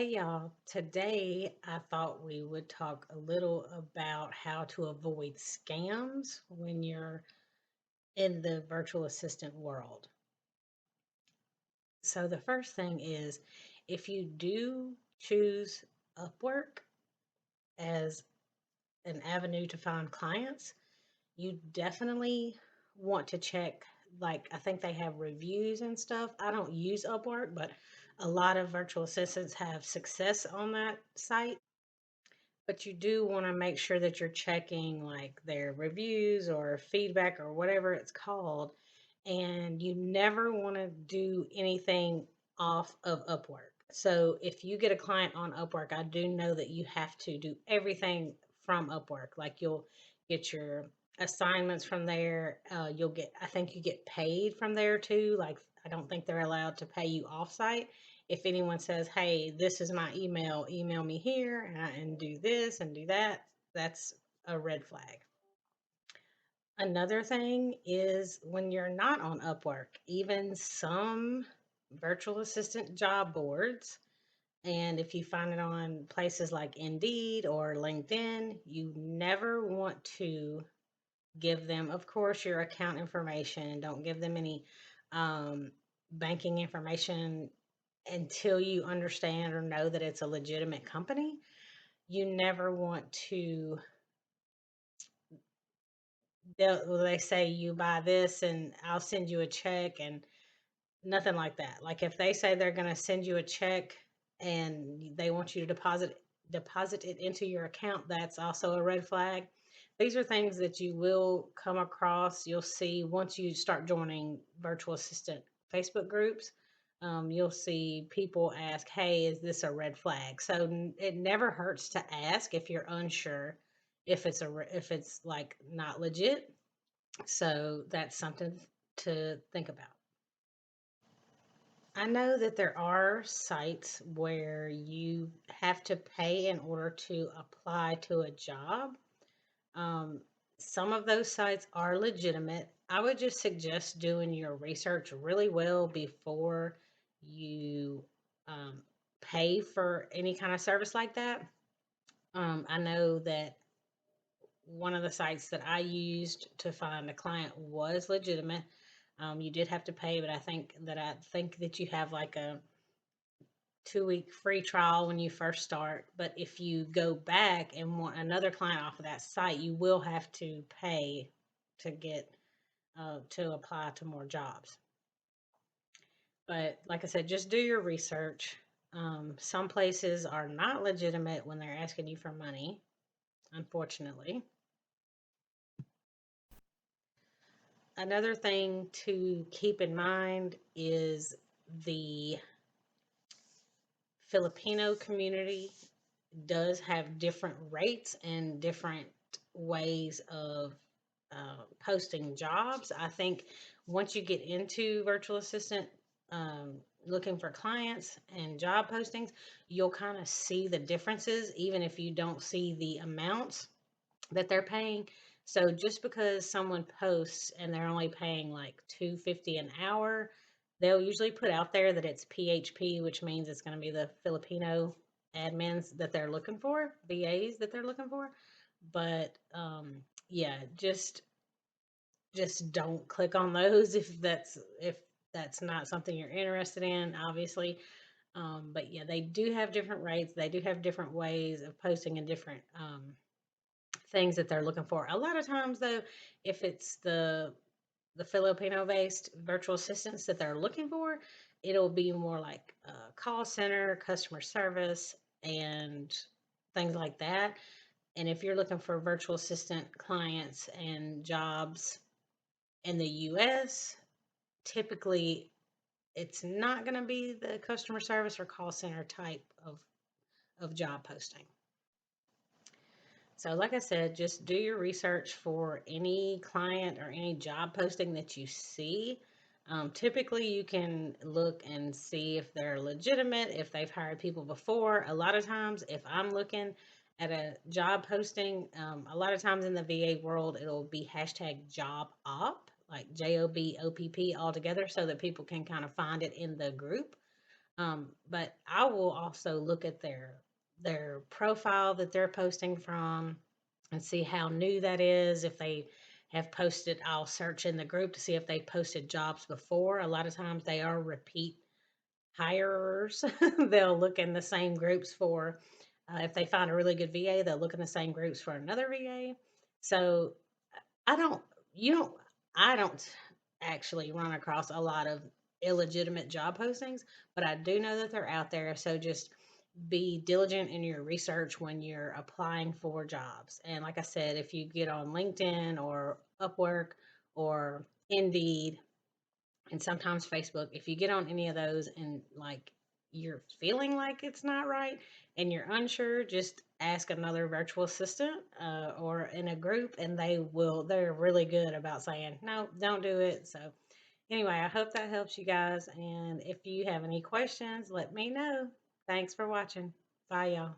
Hey y'all, today I thought we would talk a little about how to avoid scams when you're in the virtual assistant world. So, the first thing is if you do choose Upwork as an avenue to find clients, you definitely want to check. Like, I think they have reviews and stuff. I don't use Upwork, but a lot of virtual assistants have success on that site. But you do want to make sure that you're checking like their reviews or feedback or whatever it's called. And you never want to do anything off of Upwork. So if you get a client on Upwork, I do know that you have to do everything from Upwork. Like you'll get your assignments from there. You'll get, I think you get paid from there too. Like I don't think they're allowed to pay you offsite. If anyone says, "Hey, this is my email, email me here and do this and do that," that's a red flag. Another thing is when you're not on Upwork, even some virtual assistant job boards, and if you find it on places like Indeed or LinkedIn, you never want to give them, of course, your account information. Don't give them any um, banking information until you understand or know that it's a legitimate company. You never want to, they say you buy this and I'll send you a check and nothing like that. Like if they say they're going to send you a check and they want you to deposit it into your account, that's also a red flag. These are things that you will come across. You'll see once you start joining virtual assistant Facebook groups. You'll see people ask, "Hey, is this a red flag?" So it never hurts to ask if you're unsure if if it's like not legit. So that's something to think about. I know that there are sites where you have to pay in order to apply to a job. Um, some of those sites are legitimate. I would just suggest doing your research really well before you um, pay for any kind of service like that. I know that one of the sites that I used to find a client was legitimate. You did have to pay, but I think that you have like a 2-week free trial when you first start. But if you go back and want another client off of that site, you will have to pay to get to apply to more jobs. But like I said, just do your research. Some places are not legitimate when they're asking you for money, unfortunately. Another thing to keep in mind is the Filipino community does have different rates and different ways of posting jobs. I think once you get into virtual assistant, um, looking for clients and job postings, you'll kind of see the differences, even if you don't see the amounts that they're paying. So just because someone posts and they're only paying like 250 an hour, they'll usually put out there that it's PHP, which means it's going to be the Filipino admins that they're looking for, VAs that they're looking for. But yeah, just don't click on those if that's not something you're interested in, obviously. But yeah, they do have different rates. They do have different ways of posting and different things that they're looking for. A lot of times, though, if it's the Filipino based virtual assistants that they're looking for, it'll be more like call center, customer service, and things like that. And if you're looking for virtual assistant clients and jobs in the US, typically it's not going to be the customer service or call center type of job posting. So, like I said, just do your research for any client or any job posting that you see. Typically, you can look and see if they're legitimate, if they've hired people before. A lot of times, if I'm looking at a job posting, a lot of times in the VA world, it'll be hashtag job op, like JOBOPP all together, so that people can kind of find it in the group. But I will also look at their profile that they're posting from and see how new that is. If they have posted, I'll search in the group to see if they posted jobs before. A lot of times they are repeat hirers. They'll look in the same groups for, if they find a really good VA, they'll look in the same groups for another VA. So I don't, you don't, I don't actually run across a lot of illegitimate job postings, but I do know that they're out there. So just be diligent in your research when you're applying for jobs. And like I said, if you get on LinkedIn or Upwork or Indeed, and sometimes Facebook, if you get on any of those and like you're feeling like it's not right and you're unsure, just ask another virtual assistant or in a group, and they're really good about saying, no, don't do it. So, anyway, I hope that helps you guys. And if you have any questions, let me know. Thanks for watching. Bye, y'all.